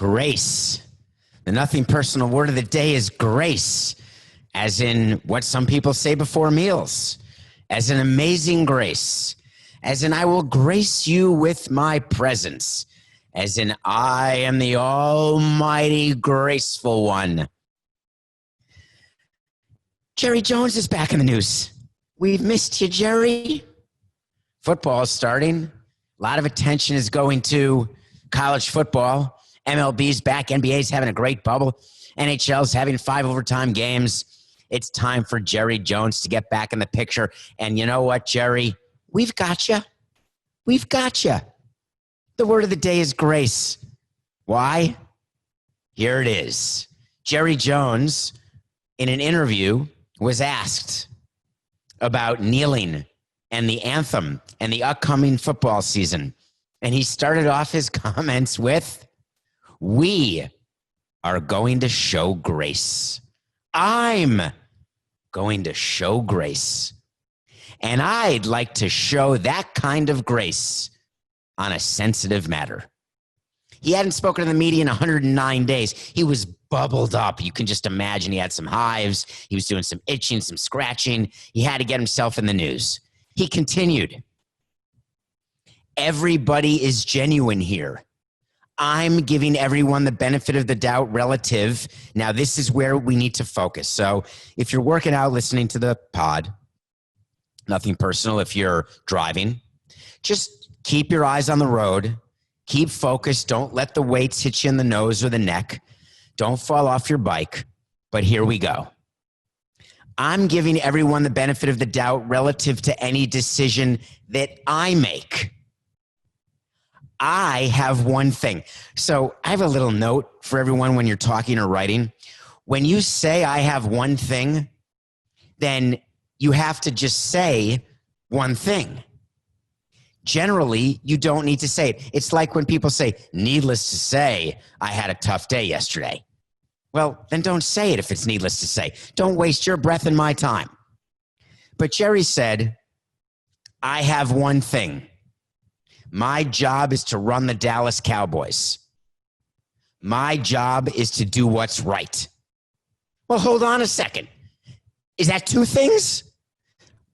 Grace. The nothing personal word of the day is grace, as in what some people say before meals, as an amazing grace, as in I will grace you with my presence, as in I am the almighty graceful one. Jerry Jones is back in the news. We've missed you, Jerry. Football is starting. A lot of attention is going to college football. MLB's back. NBA's having a great bubble. NHL's having 5 overtime games. It's time for Jerry Jones to get back in the picture. And you know what, Jerry? We've got you. We've got you. The word of the day is grace. Why? Here it is. Jerry Jones, in an interview, was asked about kneeling and the anthem and the upcoming football season. And he started off his comments with, we are going to show grace. I'm going to show grace. And I'd like to show that kind of grace on a sensitive matter. He hadn't spoken to the media in 109 days. He was bubbled up. You can just imagine he had some hives. He was doing some itching, some scratching. He had to get himself in the news. He continued, everybody is genuine here. I'm giving everyone the benefit of the doubt relative. Now, this is where we need to focus. So if you're working out, listening to the pod, nothing personal. If you're driving, just keep your eyes on the road. Keep focused. Don't let the weights hit you in the nose or the neck. Don't fall off your bike. But here we go. I'm giving everyone the benefit of the doubt relative to any decision that I make. I have one thing. So I have a little note for everyone when you're talking or writing. When you say I have one thing, then you have to just say one thing. Generally, you don't need to say it. It's like when people say, needless to say, I had a tough day yesterday. Well, then don't say it if it's needless to say. Don't waste your breath and my time. But Jerry said, I have one thing. My job is to run the Dallas Cowboys. My job is to do what's right. Well, hold on a second. Is that two things?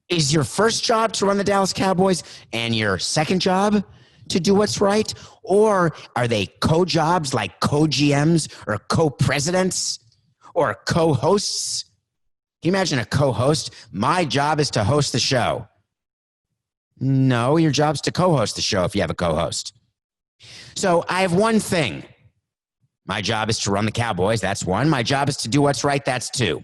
Is your first job to run the Dallas Cowboys and your second job to do what's right? Or are they co-jobs like co-GMs or co-presidents or co-hosts? Can you imagine a co-host? My job is to host the show. No, your job's to co-host the show if you have a co-host. So I have one thing. My job is to run the Cowboys. That's one. My job is to do what's right. That's two.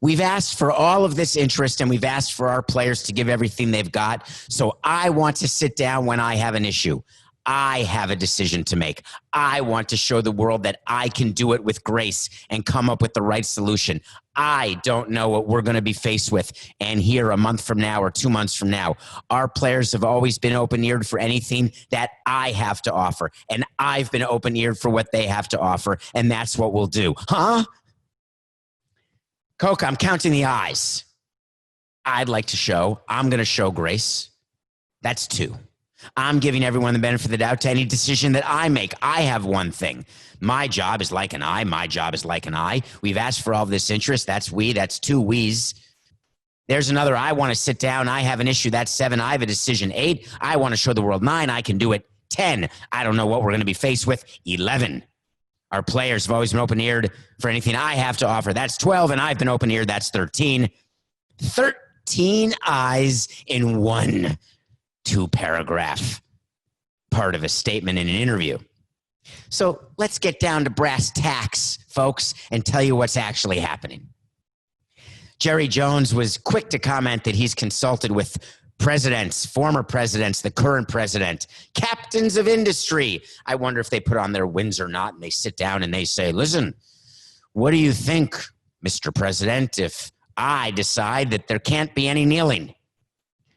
We've asked for all of this interest, and we've asked for our players to give everything they've got. So I want to sit down when I have an issue. I have a decision to make. I want to show the world that I can do it with grace and come up with the right solution. I don't know what we're going to be faced with. And here a month from now or 2 months from now, our players have always been open-eared for anything that I have to offer. And I've been open-eared for what they have to offer. And that's what we'll do. Huh? Coke, I'm counting the eyes. I'm going to show grace. That's two. I'm giving everyone the benefit of the doubt to any decision that I make. I have one thing. My job is like an I. My job is like an I. We've asked for all of this interest. That's we. That's two we's. There's another I want to sit down. I have an issue. That's 7. I have a decision. 8. I want to show the world. 9. I can do it. 10. I don't know what we're going to be faced with. 11. Our players have always been open-eared for anything I have to offer. That's 12, and I've been open-eared. That's 13. 13 eyes in one 2-paragraph part of a statement in an interview. So let's get down to brass tacks, folks, and tell you what's actually happening. Jerry Jones was quick to comment that he's consulted with presidents, former presidents, the current president, captains of industry. I wonder if they put on their wins or not, and they sit down and they say, listen, what do you think, Mr. President, if I decide that there can't be any kneeling?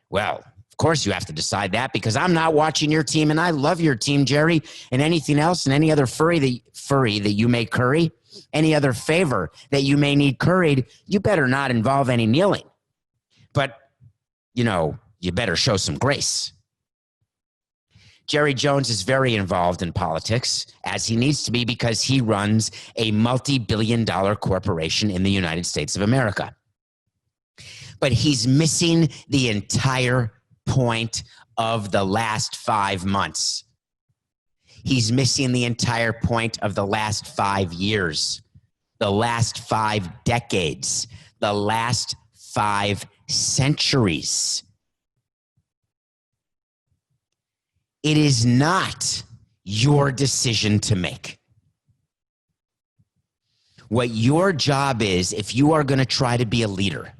Well, of course you have to decide that because I'm not watching your team, and I love your team, Jerry, and anything else and any other furry that you may curry, any other favor that you may need curried, you better not involve any kneeling. But, you better show some grace. Jerry Jones is very involved in politics, as he needs to be because he runs a multi-billion-dollar corporation in the United States of America. But he's missing the entire point of the last 5 months. He's missing the entire point of the last 5 years, the last 5 decades, the last 5 centuries. It is not your decision to make. What your job is, if you are going to try to be a leader,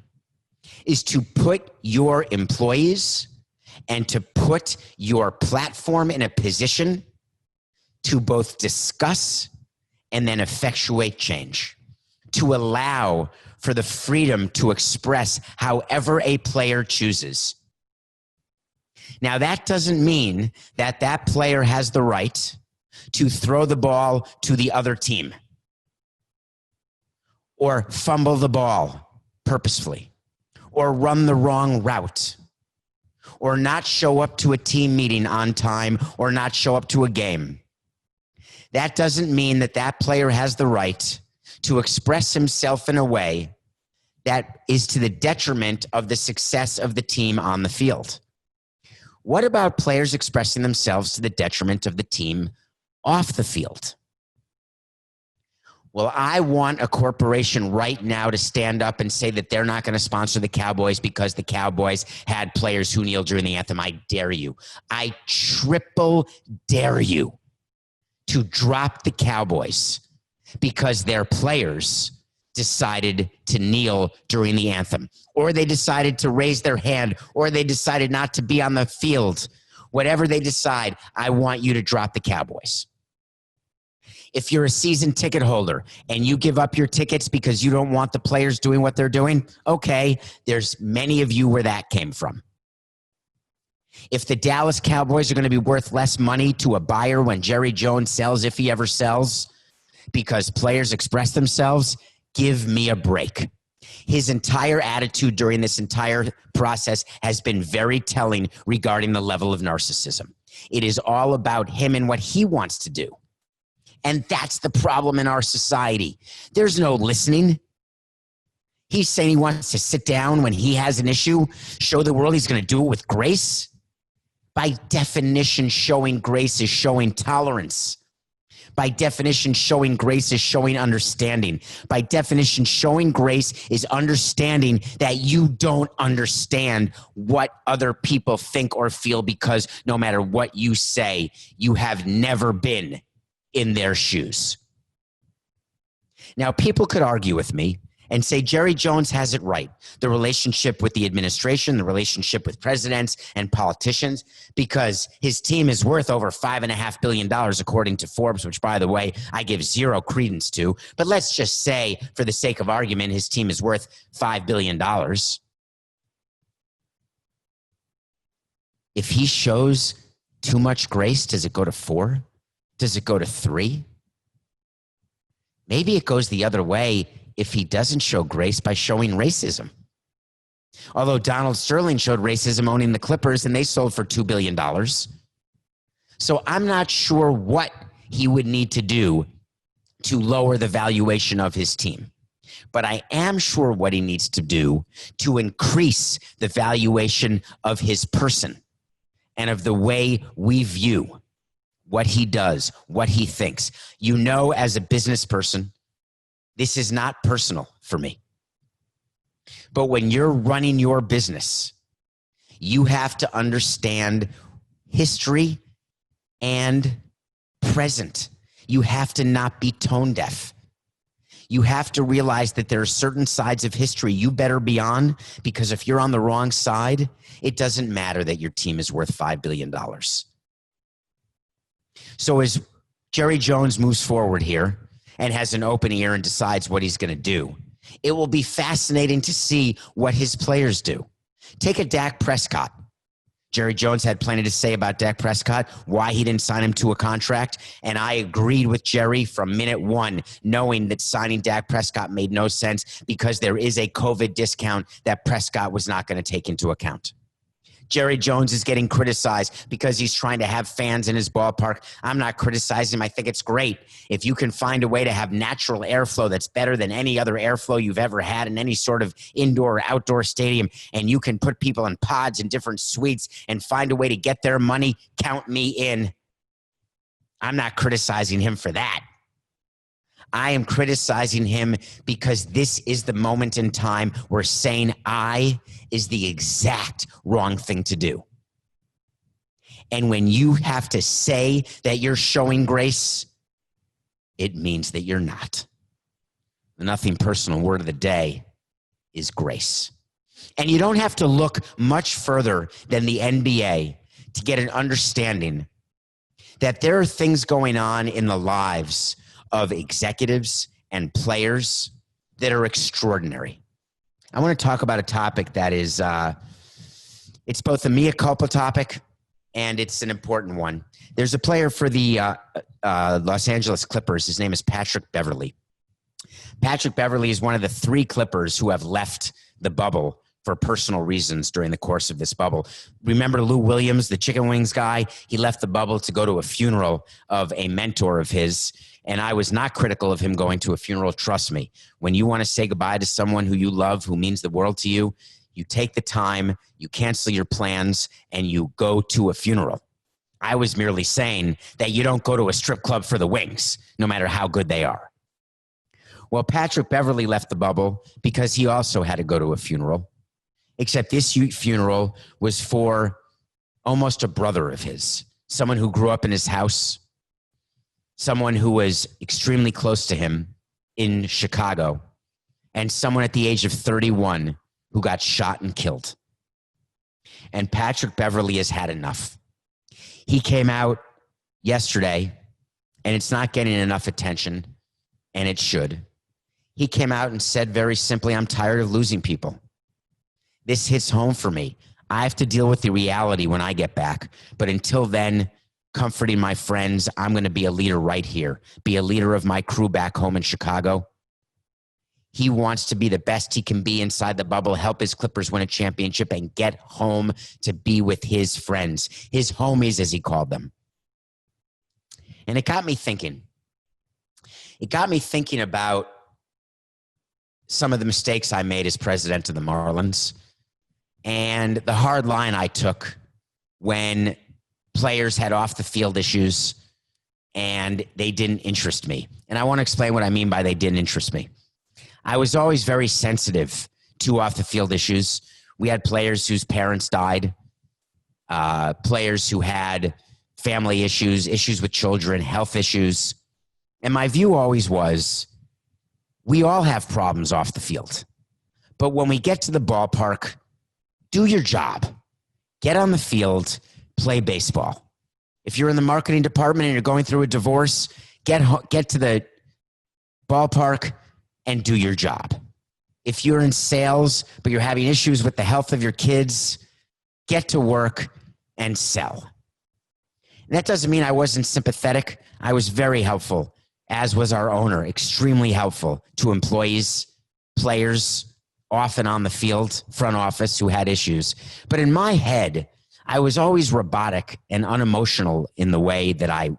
is to put your employees and to put your platform in a position to both discuss and then effectuate change, to allow for the freedom to express however a player chooses. Now, that doesn't mean that that player has the right to throw the ball to the other team or fumble the ball purposefully or run the wrong route or not show up to a team meeting on time or not show up to a game. That doesn't mean that that player has the right to express himself in a way that is to the detriment of the success of the team on the field. What about players expressing themselves to the detriment of the team off the field? Well, I want a corporation right now to stand up and say that they're not going to sponsor the Cowboys because the Cowboys had players who kneeled during the anthem. I dare you. I triple dare you to drop the Cowboys because their players decided to kneel during the anthem, or they decided to raise their hand, or they decided not to be on the field. Whatever they decide, I want you to drop the Cowboys. If you're a season ticket holder and you give up your tickets because you don't want the players doing what they're doing, okay, there's many of you where that came from. If the Dallas Cowboys are going to be worth less money to a buyer when Jerry Jones sells, if he ever sells, because players express themselves, give me a break. His entire attitude during this entire process has been very telling regarding the level of narcissism. It is all about him and what he wants to do. And that's the problem in our society. There's no listening. He's saying he wants to sit down when he has an issue, show the world he's going to do it with grace. By definition, showing grace is showing tolerance. By definition, showing grace is showing understanding. By definition, showing grace is understanding that you don't understand what other people think or feel because no matter what you say, you have never been in their shoes. Now, people could argue with me and say Jerry Jones has it right. The relationship with the administration, the relationship with presidents and politicians, because his team is worth over $5.5 billion according to Forbes, which, by the way, I give zero credence to. But let's just say, for the sake of argument, his team is worth $5 billion. If he shows too much grace, does it go to 4? Does it go to 3? Maybe it goes the other way if he doesn't show grace by showing racism. Although Donald Sterling showed racism owning the Clippers and they sold for $2 billion. So I'm not sure what he would need to do to lower the valuation of his team. But I am sure what he needs to do to increase the valuation of his person and of the way we view what he does, what he thinks. You know, as a business person, this is not personal for me. But when you're running your business, you have to understand history and present. You have to not be tone deaf. You have to realize that there are certain sides of history you better be on, because if you're on the wrong side, it doesn't matter that your team is worth $5 billion. So as Jerry Jones moves forward here and has an open ear and decides what he's going to do, it will be fascinating to see what his players do. Take a Dak Prescott. Jerry Jones had plenty to say about Dak Prescott, why he didn't sign him to a contract, and I agreed with Jerry from minute one, knowing that signing Dak Prescott made no sense because there is a COVID discount that Prescott was not going to take into account. Jerry Jones is getting criticized because he's trying to have fans in his ballpark. I'm not criticizing him. I think it's great. If you can find a way to have natural airflow that's better than any other airflow you've ever had in any sort of indoor or outdoor stadium, and you can put people in pods in different suites and find a way to get their money, count me in. I'm not criticizing him for that. I am criticizing him because this is the moment in time where saying I is the exact wrong thing to do. And when you have to say that you're showing grace, it means that you're not. The nothing personal word of the day is grace. And you don't have to look much further than the NBA to get an understanding that there are things going on in the lives of executives and players that are extraordinary. I want to talk about a topic that is, it's both a mea culpa topic and it's an important one. There's a player for the Los Angeles Clippers. His name is Patrick Beverly. Patrick Beverly is one of the 3 Clippers who have left the bubble for personal reasons during the course of this bubble. Remember Lou Williams, the chicken wings guy? He left the bubble to go to a funeral of a mentor of his. And I was not critical of him going to a funeral. Trust me, when you want to say goodbye to someone who you love, who means the world to you, you take the time, you cancel your plans, and you go to a funeral. I was merely saying that you don't go to a strip club for the wings, no matter how good they are. Well, Patrick Beverly left the bubble because he also had to go to a funeral, except this funeral was for almost a brother of his, someone who grew up in his house, someone who was extremely close to him in Chicago, and someone at the age of 31 who got shot and killed. And Patrick Beverly has had enough. He came out yesterday, and it's not getting enough attention, and it should. He came out and said very simply, I'm tired of losing people. This hits home for me. I have to deal with the reality when I get back. But until then, comforting my friends, I'm going to be a leader right here, be a leader of my crew back home in Chicago. He wants to be the best he can be inside the bubble, help his Clippers win a championship, and get home to be with his friends, his homies, as he called them. And it got me thinking. It got me thinking about some of the mistakes I made as president of the Marlins and the hard line I took when players had off the field issues and they didn't interest me. And I want to explain what I mean by they didn't interest me. I was always very sensitive to off the field issues. We had players whose parents died, players who had family issues, issues with children, health issues. And my view always was, we all have problems off the field. But when we get to the ballpark, do your job. Get on the field, play baseball. If you're in the marketing department and you're going through a divorce, get to the ballpark and do your job. If you're in sales, but you're having issues with the health of your kids, get to work and sell. And that doesn't mean I wasn't sympathetic. I was very helpful, as was our owner, extremely helpful to employees, players, often on the field, front office who had issues. But in my head, I was always robotic and unemotional in the way that I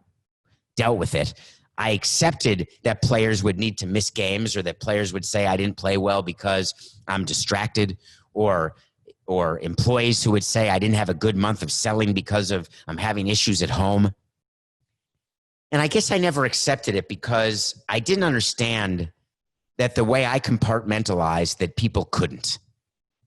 dealt with it. I accepted that players would need to miss games, or that players would say I didn't play well because I'm distracted, or employees who would say I didn't have a good month of selling because of I'm having issues at home. And I guess I never accepted it because I didn't understand that the way I compartmentalized that people couldn't.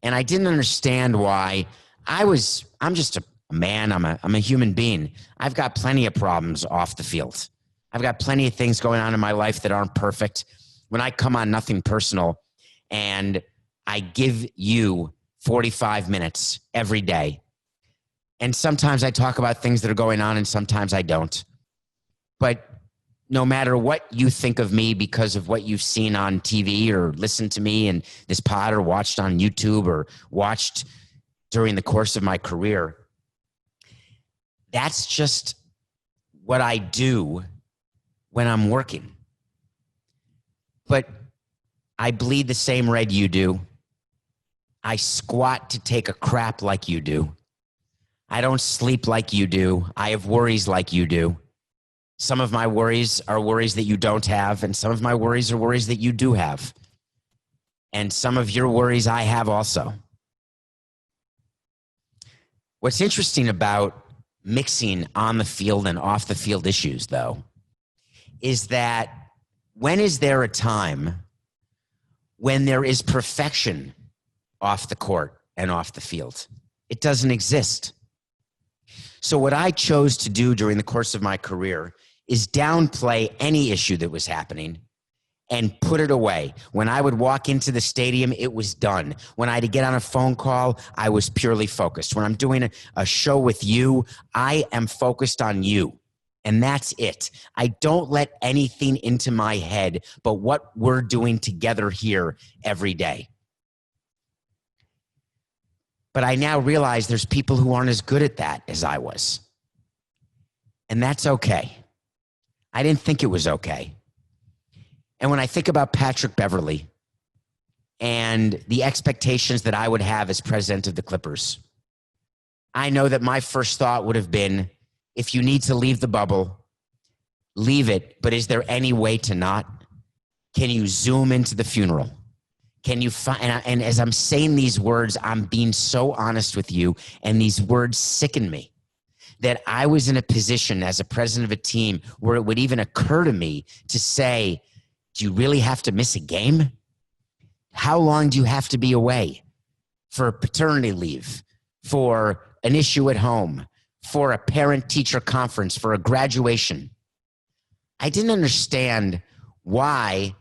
And I didn't understand why I'm just a man. I'm a human being. I've got plenty of problems off the field. I've got plenty of things going on in my life that aren't perfect. When I come on Nothing Personal and I give you 45 minutes every day, and sometimes I talk about things that are going on and sometimes I don't. But no matter what you think of me because of what you've seen on TV or listened to me in this pod or watched on YouTube or watched during the course of my career, that's just what I do when I'm working. But I bleed the same red you do. I squat to take a crap like you do. I don't sleep like you do. I have worries like you do. Some of my worries are worries that you don't have, and some of my worries are worries that you do have. And some of your worries I have also. What's interesting about mixing on the field and off the field issues, though, is that when is there a time when there is perfection off the court and off the field? It doesn't exist. So what I chose to do during the course of my career is downplay any issue that was happening and put it away. When I would walk into the stadium, it was done. When I had to get on a phone call, I was purely focused. When I'm doing a show with you, I am focused on you. And that's it. I don't let anything into my head but what we're doing together here every day. But I now realize there's people who aren't as good at that as I was. And that's okay. I didn't think it was okay. And when I think about Patrick Beverly and the expectations that I would have as president of the Clippers, I know that my first thought would have been, if you need to leave the bubble, leave it. But is there any way to not? Can you zoom into the funeral? Can you find, and as I'm saying these words, I'm being so honest with you, and these words sicken me, that I was in a position as a president of a team where it would even occur to me to say, do you really have to miss a game? How long do you have to be away? For paternity leave, for an issue at home, for a parent-teacher conference, for a graduation. I didn't understand why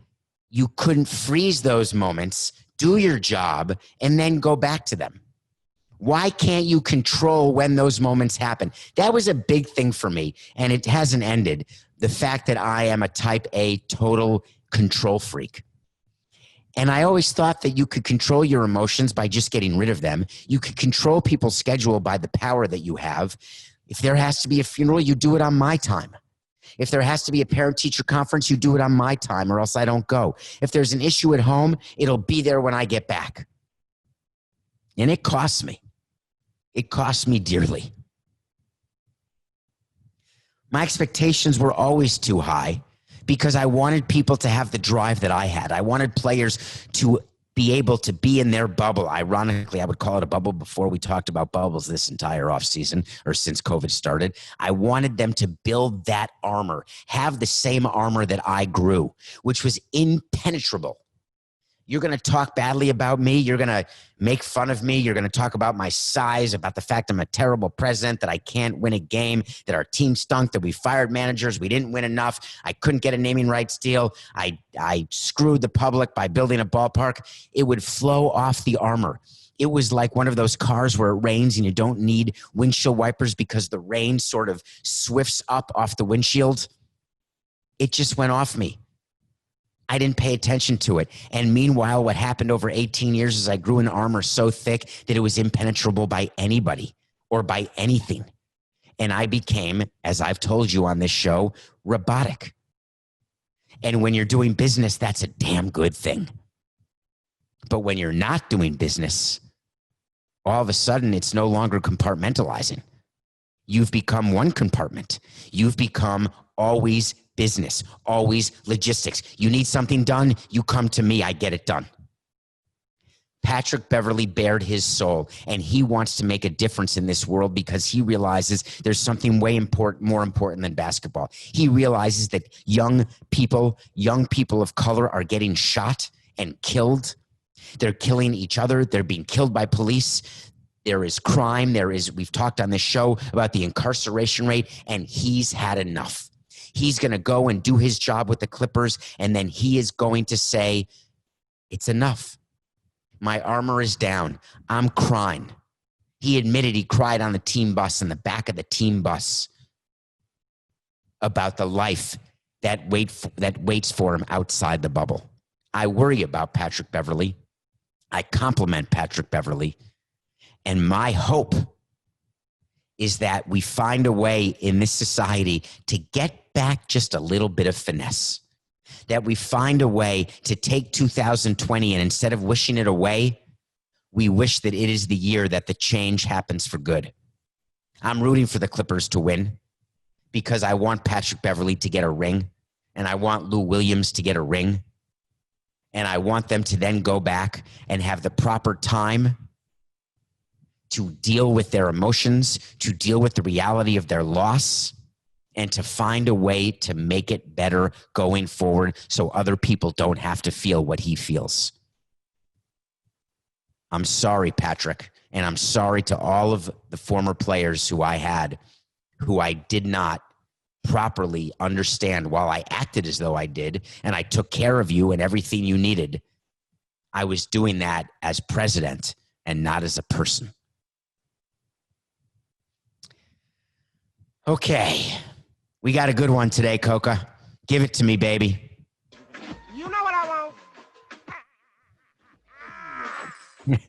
you couldn't freeze those moments, do your job, and then go back to them. Why can't you control when those moments happen? That was a big thing for me, and it hasn't ended. The fact that I am a type A total control freak. And I always thought that you could control your emotions by just getting rid of them. You could control people's schedule by the power that you have. If there has to be a funeral, you do it on my time. If there has to be a parent-teacher conference, you do it on my time, or else I don't go. If there's an issue at home, it'll be there when I get back. And it costs me. It costs me dearly. My expectations were always too high because I wanted people to have the drive that I had. I wanted players to be able to be in their bubble. Ironically, I would call it a bubble before we talked about bubbles this entire offseason or since COVID started. I wanted them to build that armor, have the same armor that I grew, which was impenetrable. You're going to talk badly about me. You're going to make fun of me. You're going to talk about my size, about the fact I'm a terrible president, that I can't win a game, that our team stunk, that we fired managers, we didn't win enough, I couldn't get a naming rights deal, I screwed the public by building a ballpark. It would flow off the armor. It was like one of those cars where it rains and you don't need windshield wipers because the rain sort of swifts up off the windshield. It just went off me. I didn't pay attention to it. And meanwhile, what happened over 18 years is I grew an armor so thick that it was impenetrable by anybody or by anything. And I became, as I've told you on this show, robotic. And when you're doing business, that's a damn good thing. But when you're not doing business, all of a sudden it's no longer compartmentalizing. You've become one compartment. You've become always business, always logistics. You need something done, you come to me, I get it done. Patrick Beverly bared his soul, and he wants to make a difference in this world because he realizes there's something way more important than basketball. He realizes that young people of color are getting shot and killed. They're killing each other. They're being killed by police. There is crime. We've talked on this show about the incarceration rate, and he's had enough. He's going to go and do his job with the Clippers, and then he is going to say, it's enough. My armor is down. I'm crying. He admitted he cried on the team bus, in the back of the team bus, about the life that waits for him outside the bubble. I worry about Patrick Beverly. I compliment Patrick Beverly. And my hope is that we find a way in this society to get back just a little bit of finesse. That we find a way to take 2020 and instead of wishing it away, we wish that it is the year that the change happens for good. I'm rooting for the Clippers to win because I want Patrick Beverly to get a ring, and I want Lou Williams to get a ring, and I want them to then go back and have the proper time to deal with their emotions, to deal with the reality of their loss, and to find a way to make it better going forward so other people don't have to feel what he feels. I'm sorry, Patrick, and I'm sorry to all of the former players who I had, who I did not properly understand while I acted as though I did, and I took care of you and everything you needed. I was doing that as president and not as a person. Okay. We got a good one today, Coca. Give it to me, baby. You know what I want?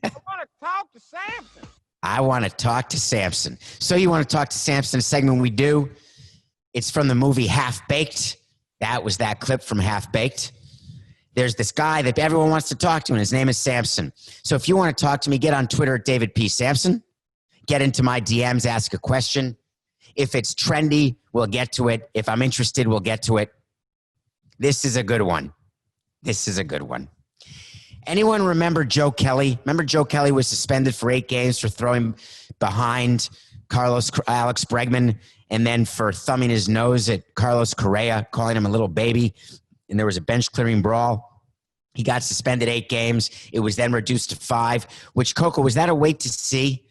I want to talk to Samson. I want to talk to Samson. So you want to talk to Samson, a segment we do. It's from the movie Half Baked. That was that clip from Half Baked. There's this guy that everyone wants to talk to, and his name is Samson. So if you want to talk to me, get on Twitter at David P. Samson. Get into my DMs, ask a question. If it's trendy, we'll get to it. If I'm interested, we'll get to it. This is a good one. This is a good one. Anyone remember Joe Kelly? Remember Joe Kelly was suspended for 8 games for throwing behind Alex Bregman, and then for thumbing his nose at Carlos Correa, calling him a little baby, and there was a bench clearing brawl. He got suspended 8 games. It was then reduced to 5, which, Coco, was that a wait to see?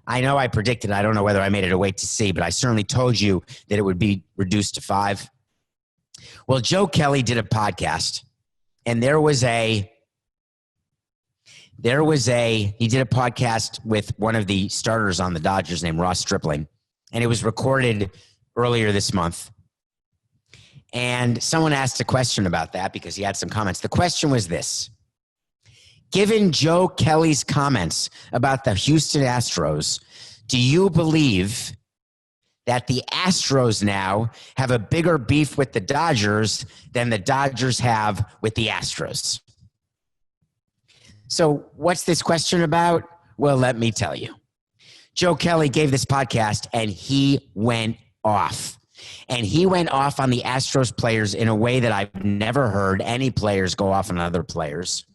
I know I predicted, I don't know whether I made it a wait to see, but I certainly told you that it would be reduced to 5. Well, Joe Kelly did a podcast, and he did a podcast with one of the starters on the Dodgers named Ross Stripling, and it was recorded earlier this month. And someone asked a question about that because he had some comments. The question was this: given Joe Kelly's comments about the Houston Astros, do you believe that the Astros now have a bigger beef with the Dodgers than the Dodgers have with the Astros? So what's this question about? Well, let me tell you. Joe Kelly gave this podcast, and he went off. And he went off on the Astros players in a way that I've never heard any players go off on other players.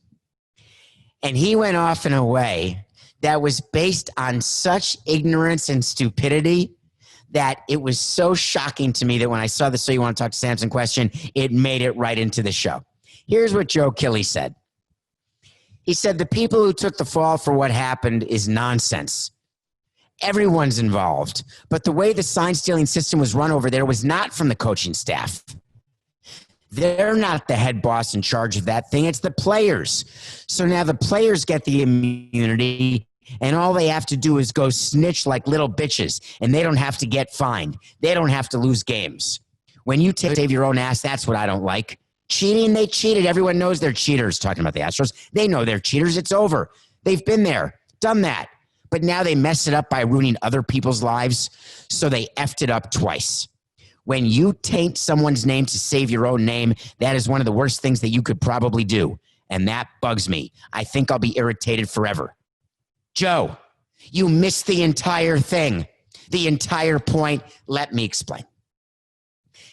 And he went off in a way that was based on such ignorance and stupidity that it was so shocking to me that when I saw the So You Want to Talk to Samson question, it made it right into the show. Here's what Joe Kelly said. He said, the people who took the fall for what happened is nonsense. Everyone's involved. But the way the sign-stealing system was run over there was not from the coaching staff. They're not the head boss in charge of that thing. It's the players. So now the players get the immunity, and all they have to do is go snitch like little bitches, and they don't have to get fined. They don't have to lose games. When you save your own ass, that's what I don't like. Cheating, they cheated. Everyone knows they're cheaters, talking about the Astros. They know they're cheaters. It's over. They've been there, done that. But now they mess it up by ruining other people's lives, so they effed it up twice. When you taint someone's name to save your own name, that is one of the worst things that you could probably do. And that bugs me. I think I'll be irritated forever. Joe, you missed the entire thing. The entire point. Let me explain.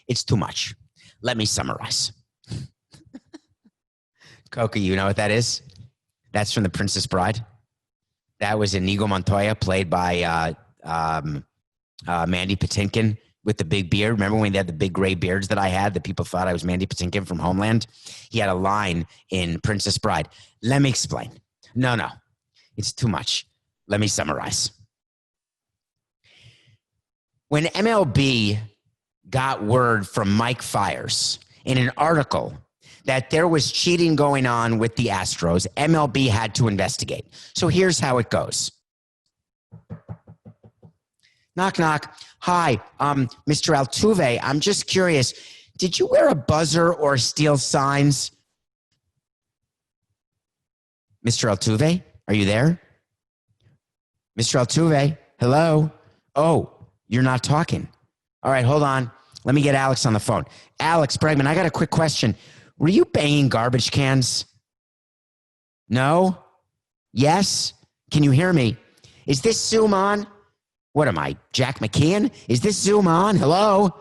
It's too much. Let me summarize. Coca, you know what that is? That's from The Princess Bride. That was Inigo Montoya, played by Mandy Patinkin with the big beard. Remember when they had the big gray beards that I had that people thought I was Mandy Patinkin from Homeland? He had a line in Princess Bride. Let me explain. No. It's too much. Let me summarize. When MLB got word from Mike Fiers in an article that there was cheating going on with the Astros, MLB had to investigate. So here's how it goes. Knock, knock. Hi, Mr. Altuve. I'm just curious. Did you wear a buzzer or steal signs? Mr. Altuve, are you there? Mr. Altuve, hello? Oh, you're not talking. All right, hold on. Let me get Alex on the phone. Alex Bregman, I got a quick question. Were you banging garbage cans? No? Yes? Can you hear me? Is this Zoom on? What am I, Jack McKeon? Is this Zoom on? Hello?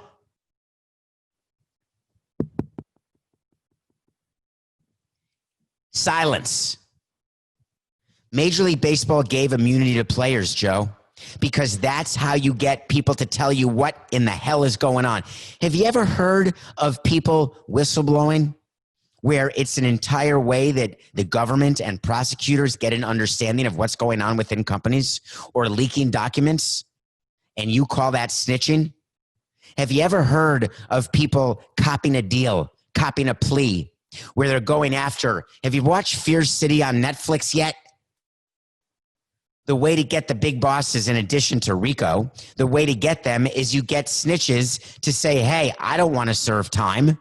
Silence. Major League Baseball gave immunity to players, Joe, because that's how you get people to tell you what in the hell is going on. Have you ever heard of people whistleblowing, where it's an entire way that the government and prosecutors get an understanding of what's going on within companies, or leaking documents, and you call that snitching? Have you ever heard of people copying a deal, copying a plea, where they're going after? Have you watched Fear City on Netflix yet? The way to get the big bosses, in addition to Rico, the way to get them is you get snitches to say, hey, I don't want to serve time,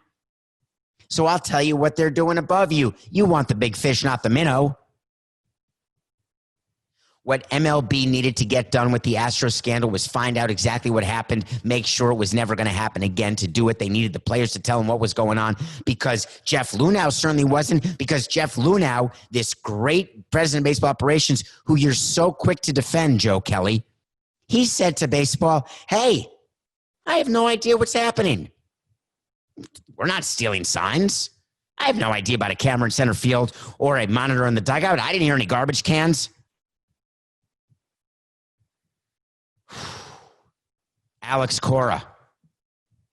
so I'll tell you what they're doing above you. You want the big fish, not the minnow. What MLB needed to get done with the Astros scandal was find out exactly what happened, make sure it was never going to happen again. To do it, they needed the players to tell them what was going on, because Jeff Luhnow certainly wasn't, because Jeff Luhnow, this great president of baseball operations, who you're so quick to defend, Joe Kelly, he said to baseball, hey, I have no idea what's happening. We're not stealing signs. I have no idea about a camera in center field or a monitor in the dugout. I didn't hear any garbage cans. Alex Cora,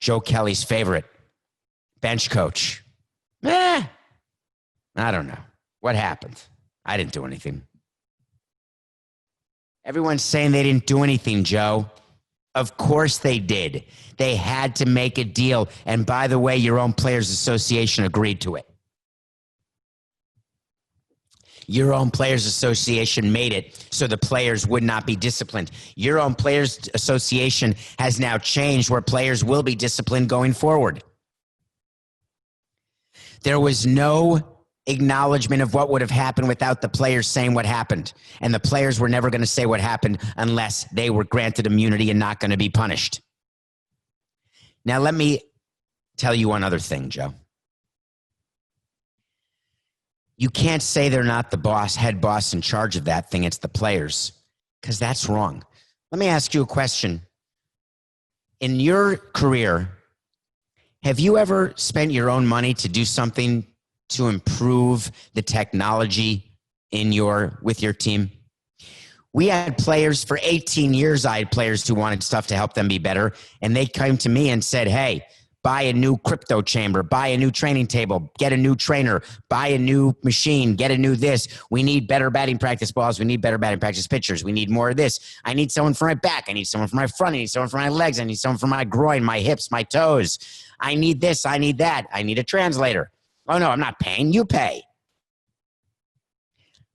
Joe Kelly's favorite bench coach. I don't know. What happened? I didn't do anything. Everyone's saying they didn't do anything, Joe. Of course they did. They had to make a deal. And by the way, your own Players Association agreed to it. Your own Players Association made it so the players would not be disciplined. Your own Players Association has now changed where players will be disciplined going forward. There was no acknowledgement of what would have happened without the players saying what happened. And the players were never going to say what happened unless they were granted immunity and not going to be punished. Now, let me tell you one other thing, Joe. You can't say they're not the boss, head boss in charge of that thing. It's the players, because that's wrong. Let me ask you a question. In your career, have you ever spent your own money to do something to improve the technology with your team? We had players for 18 years. I had players who wanted stuff to help them be better. And they came to me and said, hey, buy a new crypto chamber, buy a new training table, get a new trainer, buy a new machine, get a new this. We need better batting practice balls. We need better batting practice pitchers. We need more of this. I need someone for my back. I need someone for my front. I need someone for my legs. I need someone for my groin, my hips, my toes. I need this. I need that. I need a translator. Oh, no, I'm not paying. You pay.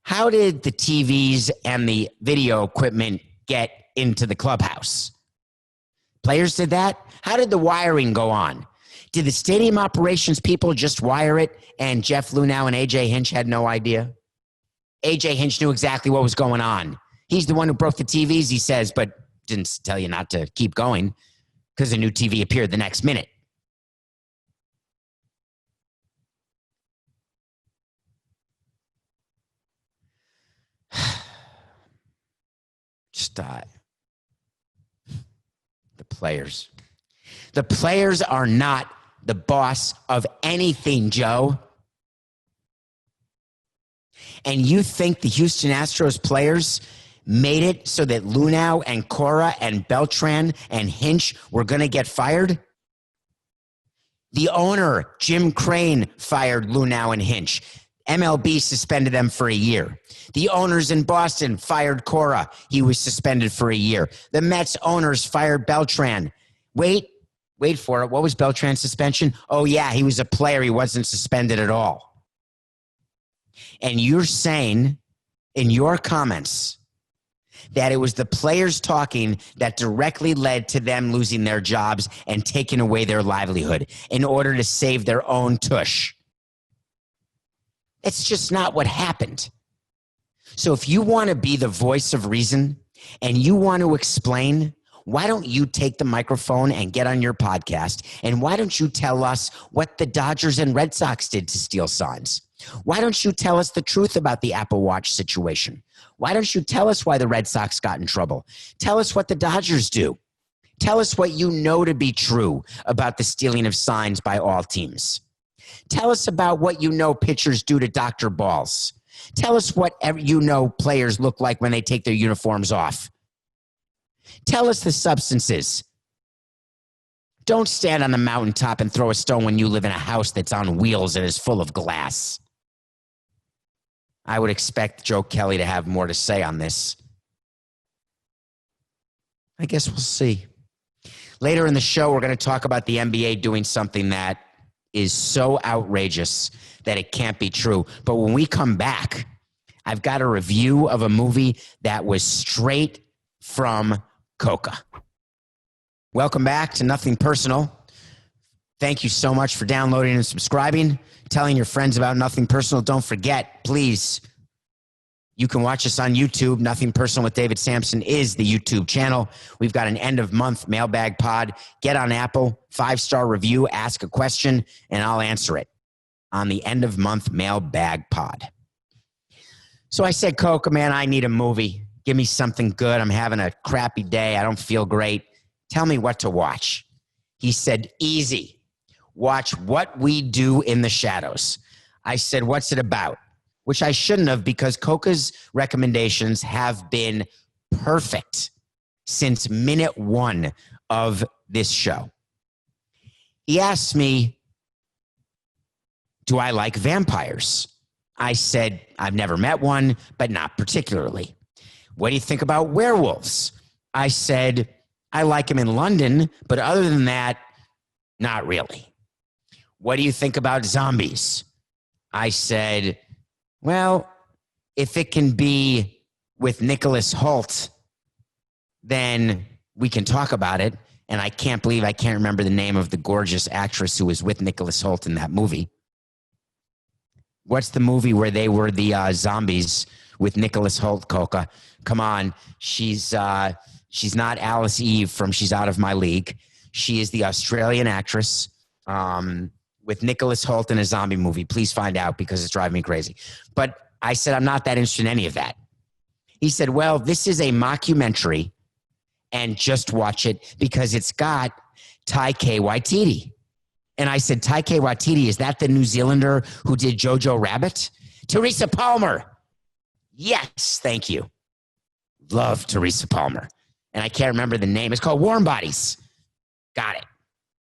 How did the TVs and the video equipment get into the clubhouse? Players did that? How did the wiring go on? Did the stadium operations people just wire it and Jeff Luhnow and A.J. Hinch had no idea? A.J. Hinch knew exactly what was going on. He's the one who broke the TVs, he says, but didn't tell you not to keep going because a new TV appeared the next minute. Just the players. The players are not the boss of anything, Joe. And you think the Houston Astros players made it so that Luhnow and Cora and Beltran and Hinch were going to get fired? The owner, Jim Crane, fired Luhnow and Hinch. MLB suspended them for a year. The owners in Boston fired Cora. He was suspended for a year. The Mets owners fired Beltran. Wait for it. What was Beltran's suspension? Oh, yeah, he was a player. He wasn't suspended at all. And you're saying in your comments that it was the players talking that directly led to them losing their jobs and taking away their livelihood in order to save their own tush. It's just not what happened. So if you want to be the voice of reason and you want to explain why don't you take the microphone and get on your podcast? And why don't you tell us what the Dodgers and Red Sox did to steal signs? Why don't you tell us the truth about the Apple Watch situation? Why don't you tell us why the Red Sox got in trouble? Tell us what the Dodgers do. Tell us what you know to be true about the stealing of signs by all teams. Tell us about what you know pitchers do to Dr. Balls. Tell us what you know players look like when they take their uniforms off. Tell us the substances. Don't stand on the mountaintop and throw a stone when you live in a house that's on wheels and is full of glass. I would expect Joe Kelly to have more to say on this. I guess we'll see. Later in the show, we're going to talk about the NBA doing something that is so outrageous that it can't be true. But when we come back, I've got a review of a movie that was straight from Coca. Welcome back to Nothing Personal. Thank you so much for downloading and subscribing, telling your friends about Nothing Personal. Don't forget, please, you can watch us on YouTube. Nothing Personal with David Samson is the YouTube channel. We've got an end-of-month mailbag pod. Get on Apple, 5-star review, ask a question, and I'll answer it on the end-of-month mailbag pod. So I said, Coca, man, I need a movie. Give me something good. I'm having a crappy day. I don't feel great. Tell me what to watch. He said, easy. Watch What We Do in the Shadows. I said, what's it about? Which I shouldn't have, because Coca's recommendations have been perfect since minute one of this show. He asked me, do I like vampires? I said, I've never met one, but not particularly. What do you think about werewolves? I said, I like them in London, but other than that, not really. What do you think about zombies? I said, well, if it can be with Nicholas Hoult, then we can talk about it. And I can't believe I can't remember the name of the gorgeous actress who was with Nicholas Hoult in that movie. What's the movie where they were the zombies with Nicholas Hoult, Coca? Come on. She's not Alice Eve from She's Out of My League. She is the Australian actress with Nicholas Hoult in a zombie movie. Please find out, because it's driving me crazy. But I said, I'm not that interested in any of that. He said, well, this is a mockumentary, and just watch it because it's got Taika Waititi. And I said, Taika Waititi, is that the New Zealander who did Jojo Rabbit? Teresa Palmer. Yes, thank you. Love Teresa Palmer. And I can't remember the name. It's called Warm Bodies. Got it.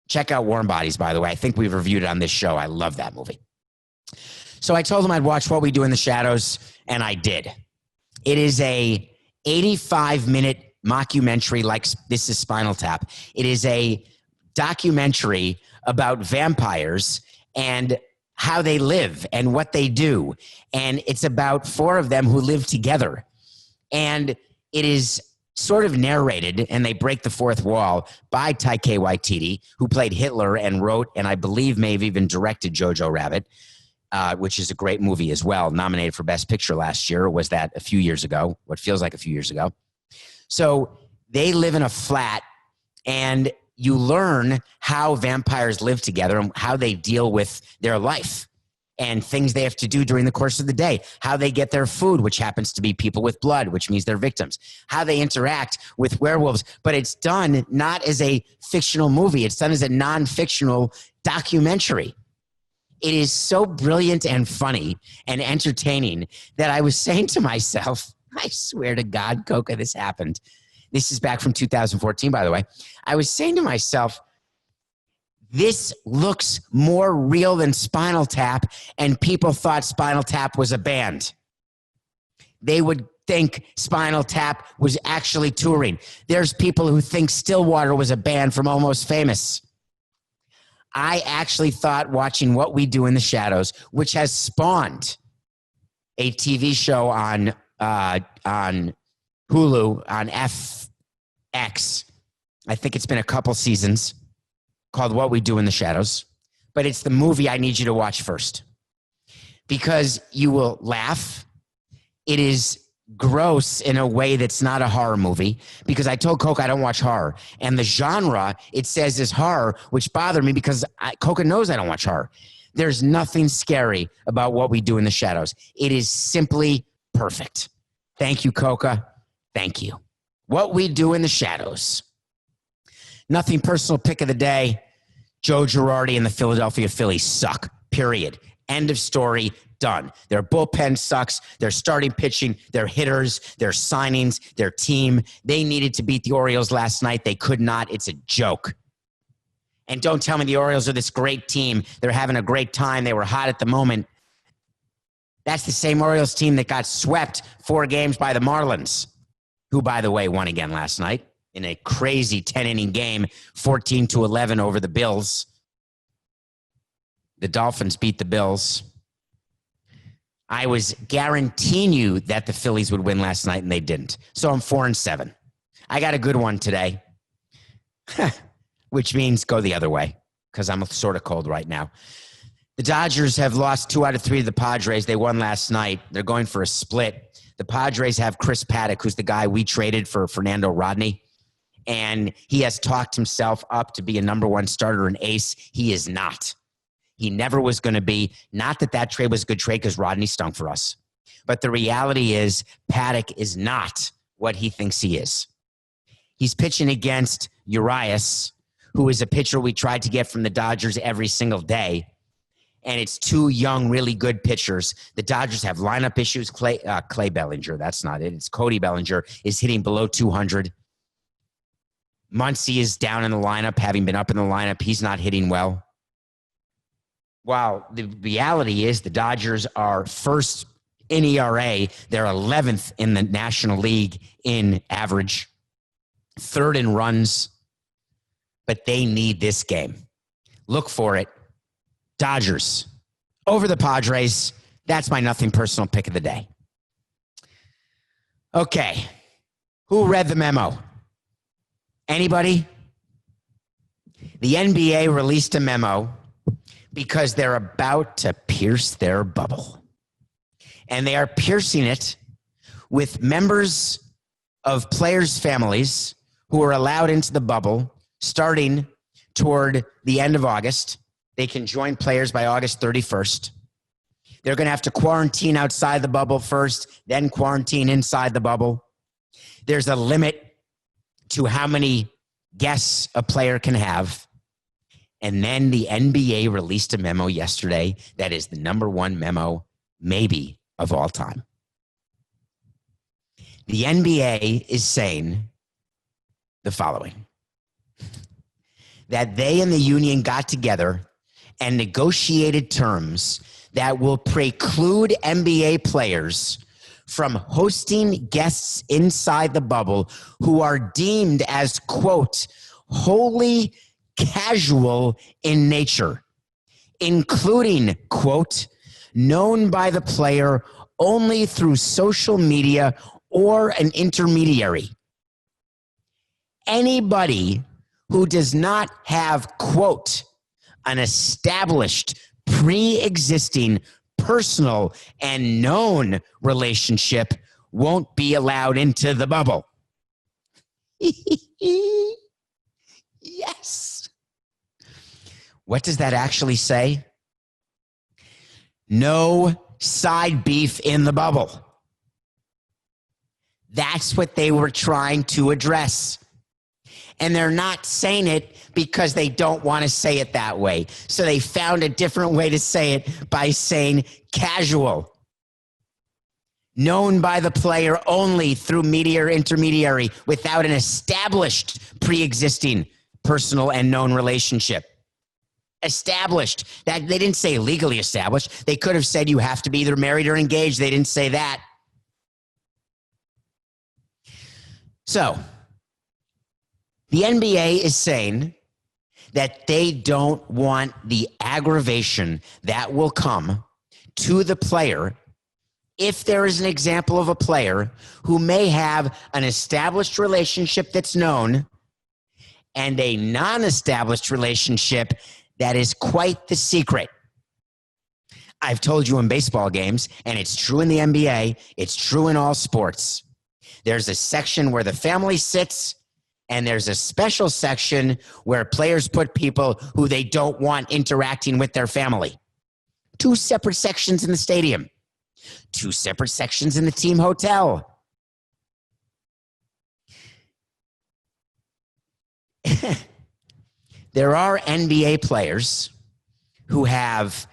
Check out Warm Bodies, by the way. I think we've reviewed it on this show. I love that movie. So I told him I'd watch What We Do in the Shadows, and I did. It is a 85-minute mockumentary like This Is Spinal Tap. It is a documentary about vampires and how they live and what they do. And it's about 4 of them who live together. And it is sort of narrated, and they break the fourth wall, by Taika Waititi, who played Hitler and wrote, and I believe may have even directed Jojo Rabbit, which is a great movie as well, nominated for Best Picture last year. Or was that a few years ago? What feels like a few years ago. So they live in a flat, and you learn how vampires live together and how they deal with their life and things they have to do during the course of the day, how they get their food, which happens to be people with blood, which means they're victims, how they interact with werewolves. But it's done not as a fictional movie. It's done as a non-fictional documentary. It is so brilliant and funny and entertaining that I was saying to myself, I swear to God, Coca, this happened. This is back from 2014, by the way. I was saying to myself, this looks more real than Spinal Tap, and people thought Spinal Tap was a band. They would think Spinal Tap was actually touring. There's people who think Stillwater was a band from Almost Famous. I actually thought watching What We Do in the Shadows, which has spawned a TV show on Hulu, on FX. I think it's been a couple seasons, called What We Do in the Shadows. But it's the movie I need you to watch first, because you will laugh. It is gross in a way that's not a horror movie, because I told Coca I don't watch horror. And the genre it says is horror, which bothered me because Coca knows I don't watch horror. There's nothing scary about what we do in the shadows. It is simply perfect. Thank you, Coca. Thank you. What we do in the shadows. Nothing personal pick of the day. Joe Girardi and the Philadelphia Phillies suck, period. End of story, done. Their bullpen sucks. Their starting pitching, their hitters, their signings, their team. They needed to beat the Orioles last night. They could not. It's a joke. And don't tell me the Orioles are this great team. They're having a great time. They were hot at the moment. That's the same Orioles team that got swept 4 games by the Marlins, who, by the way, won again last night in a crazy 10-inning game, 14-11 over the Bills. The Dolphins beat the Bills. I was guaranteeing you that the Phillies would win last night, and they didn't. So I'm 4-7. I got a good one today, which means go the other way, because I'm sort of cold right now. The Dodgers have lost 2 out of 3 to the Padres. They won last night. They're going for a split. The Padres have Chris Paddock, who's the guy we traded for Fernando Rodney. And he has talked himself up to be a number 1 starter and ace. He is not. He never was going to be. Not that trade was a good trade because Rodney stunk for us. But the reality is Paddock is not what he thinks he is. He's pitching against Urias, who is a pitcher we tried to get from the Dodgers every single day. And it's 2 young, really good pitchers. The Dodgers have lineup issues. Clay Bellinger, that's not it. It's Cody Bellinger is hitting below 200. Muncy is down in the lineup, having been up in the lineup. He's not hitting well. While the reality is the Dodgers are first in ERA. They're 11th in the National League in average, 3rd in runs. But they need this game. Look for it. Dodgers over the Padres. That's my nothing personal pick of the day. Okay. Who read the memo? Anybody? The NBA released a memo because they're about to pierce their bubble. And they are piercing it with members of players' families who are allowed into the bubble starting toward the end of August. They can join players by August 31st. They're going to have to quarantine outside the bubble first, then quarantine inside the bubble. There's a limit to how many guests a player can have. And then the NBA released a memo yesterday that is the number 1 memo, maybe, of all time. The NBA is saying the following: that they and the union got together and negotiated terms that will preclude NBA players from hosting guests inside the bubble who are deemed as, quote, wholly casual in nature, including, quote, known by the player only through social media or an intermediary. Anybody who does not have, quote, an established, pre-existing, personal, and known relationship won't be allowed into the bubble. Yes. What does that actually say? No side beef in the bubble. That's what they were trying to address. And they're not saying it because they don't want to say it that way. So they found a different way to say it by saying casual. Known by the player only through media or intermediary without an established pre-existing personal and known relationship. Established. That they didn't say legally established. They could have said you have to be either married or engaged. They didn't say that. So the NBA is saying that they don't want the aggravation that will come to the player if there is an example of a player who may have an established relationship that's known and a non-established relationship that is quite the secret. I've told you in baseball games, and it's true in the NBA, it's true in all sports. There's a section where the family sits, and there's a special section where players put people who they don't want interacting with their family. 2 separate sections in the stadium. 2 separate sections in the team hotel. There are NBA players who have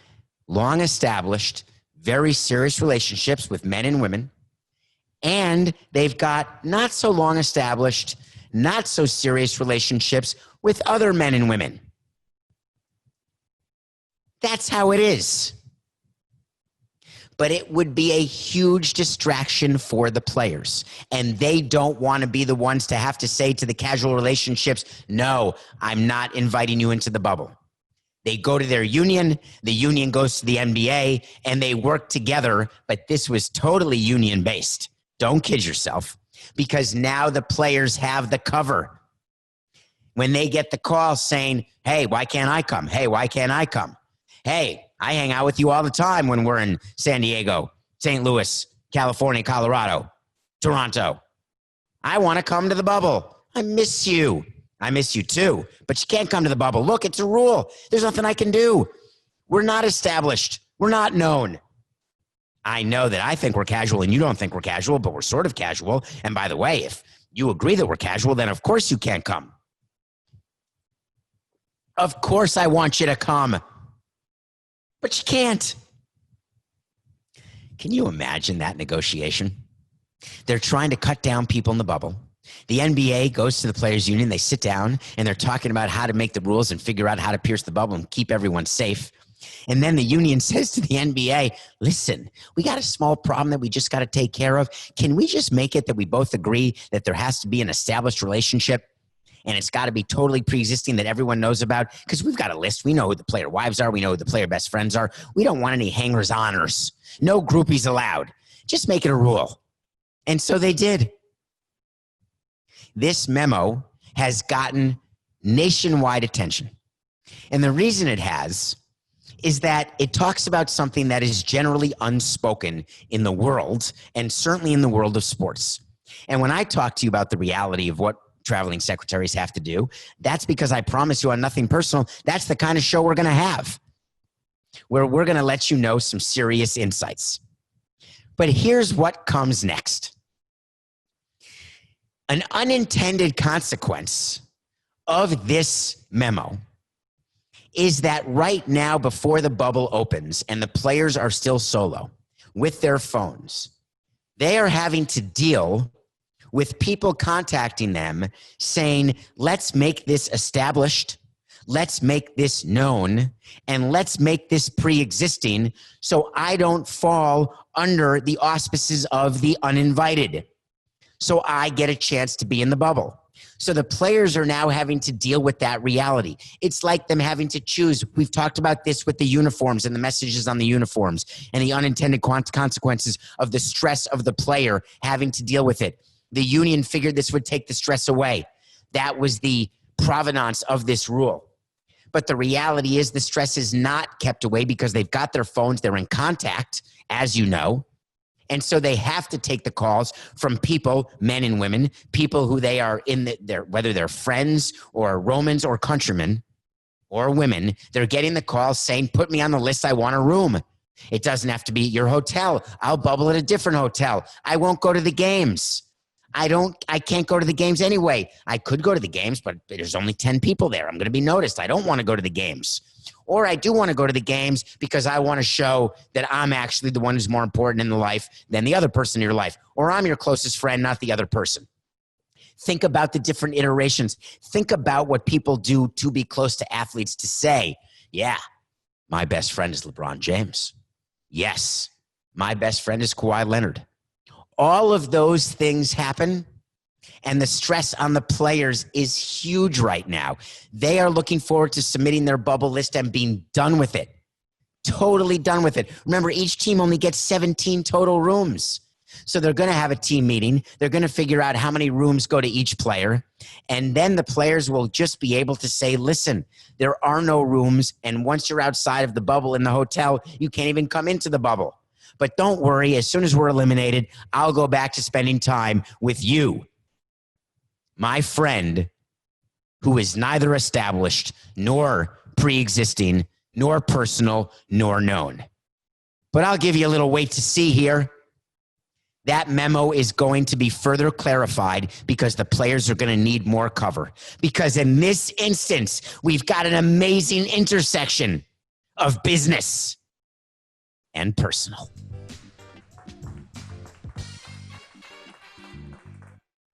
long established, very serious relationships with men and women, and they've got not so long established, not so serious relationships with other men and women. That's how it is. But it would be a huge distraction for the players. And they don't want to be the ones to have to say to the casual relationships, no, I'm not inviting you into the bubble. They go to their union, the union goes to the NBA, and they work together. But this was totally union-based. Don't kid yourself, because now the players have the cover. When they get the call saying, hey, why can't I come? Hey, why can't I come? Hey, I hang out with you all the time when we're in San Diego, St. Louis, California, Colorado, Toronto. I want to come to the bubble. I miss you. I miss you too, but you can't come to the bubble. Look, it's a rule. There's nothing I can do. We're not established. We're not known. I know that I think we're casual and you don't think we're casual, but we're sort of casual. And by the way, if you agree that we're casual, then of course you can't come. Of course I want you to come. But you can't. Can you imagine that negotiation? They're trying to cut down people in the bubble. The NBA goes to the players' union. They sit down and they're talking about how to make the rules and figure out how to pierce the bubble and keep everyone safe. And then the union says to the NBA, listen, we got a small problem that we just got to take care of. Can we just make it that we both agree that there has to be an established relationship? And it's got to be totally pre-existing that everyone knows about, because we've got a list. We know who the player wives are. We know who the player best friends are. We don't want any hangers-oners. No groupies allowed. Just make it a rule. And so they did. This memo has gotten nationwide attention. And the reason it has is that it talks about something that is generally unspoken in the world, and certainly in the world of sports. And when I talk to you about the reality of what traveling secretaries have to do, that's because I promise you on Nothing Personal, that's the kind of show we're going to have, where we're going to let you know some serious insights. But here's what comes next. An unintended consequence of this memo is that right now, before the bubble opens and the players are still solo with their phones, they are having to deal with people contacting them saying, let's make this established, let's make this known, and let's make this pre-existing so I don't fall under the auspices of the uninvited, so I get a chance to be in the bubble. So the players are now having to deal with that reality. It's like them having to choose. We've talked about this with the uniforms and the messages on the uniforms and the unintended consequences of the stress of the player having to deal with it. The union figured this would take the stress away. That was the provenance of this rule. But the reality is the stress is not kept away because they've got their phones. They're in contact, as you know. And so they have to take the calls from people, men and women, people who they are whether they're friends or Romans or countrymen or women, they're getting the calls saying, put me on the list, I want a room. It doesn't have to be at your hotel. I'll bubble at a different hotel. I won't go to the games. I can't go to the games anyway. I could go to the games, but there's only 10 people there. I'm going to be noticed. I don't want to go to the games. Or I do want to go to the games because I want to show that I'm actually the one who's more important in the life than the other person in your life. Or I'm your closest friend, not the other person. Think about the different iterations. Think about what people do to be close to athletes to say, yeah, my best friend is LeBron James. Yes, my best friend is Kawhi Leonard. All of those things happen, and the stress on the players is huge right now. They are looking forward to submitting their bubble list and being done with it. Totally done with it. Remember, each team only gets 17 total rooms. So they're going to have a team meeting. They're going to figure out how many rooms go to each player. And then the players will just be able to say, listen, there are no rooms. And once you're outside of the bubble in the hotel, you can't even come into the bubble. But don't worry, as soon as we're eliminated, I'll go back to spending time with you, my friend, who is neither established nor pre-existing, nor personal, nor known. But I'll give you a little wait to see here. That memo is going to be further clarified because the players are going to need more cover. Because in this instance, we've got an amazing intersection of business and personal.